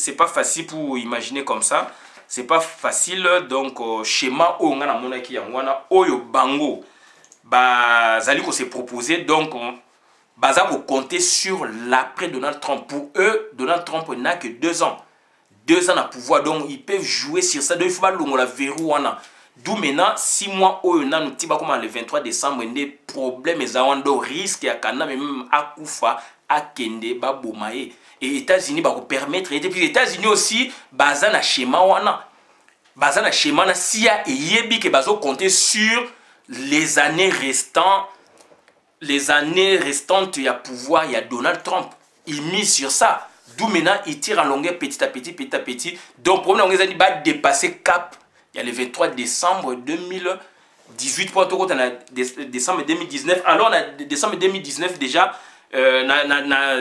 pour imaginer comme ça, c'est pas facile. Donc schéma o nga na monaki yangwana oyo bango bazali ko se proposer, donc baza ko compter sur l'après Donald Trump. Pour eux, Donald Trump n'a que 2 ans. 2 ans à pouvoir, donc ils peuvent jouer sur ça. Donc il faut pas la verrou wana. D'où maintenant 6 mois oyo na nous tiba comme le 23 décembre des problèmes et zawando risque ya kana même akufa akende ba bomaye. Et États-Unis ba ko permettre, et puis les États-Unis aussi baza na schéma wana. Baza na schéma na sia et yebi que bazo compter sur les années restantes. Les années restantes, il y a pouvoir, il y a Donald Trump. Il mise sur ça. D'où maintenant, il tire en longueur petit à petit, petit à petit. Donc, pour nous, il va dépasser cap. Il y a le 23 décembre 2018. Pour tout on a décembre 2019. Alors, on a décembre 2019 déjà.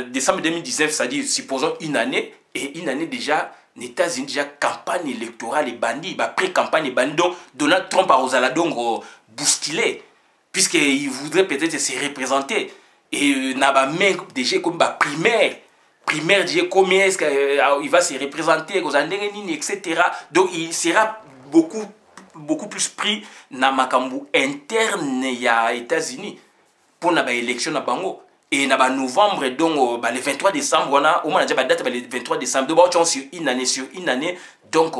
Décembre 2019, c'est-à-dire, supposons une année. Et une année déjà, les États-Unis, déjà, campagne électorale et bandit. Pré-campagne et bandit. Donc, Donald Trump a osé donc bousculer. Puisqu'il voudrait peut-être se représenter. Et n'a même déjà comme primaire. Primaire, déjà combien est-ce qu'il va se représenter, etc. Donc il sera beaucoup plus pris dans makambu interne ya États-Unis pour la élection na bango. Et na novembre, donc le 23 décembre, on a déjà la date le 23 décembre. Donc sur une année. Donc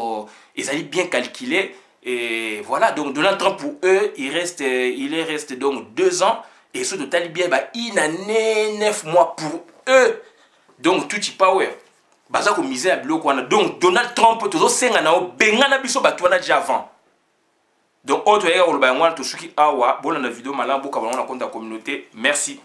ils allaient bien calculer. Et voilà, donc Donald Trump pour eux, il reste donc 2 ans. Et ce total bien, une année, 9 mois pour eux. Donc tout y power. Baza ko misé à bloc. Donc Donald Trump, toujours senga na o bengana biso batu wana déjà avant. Donc autre ega ko ba ngwana to suki awa, bon la vidéo malambo ka ba na compte communauté. Merci.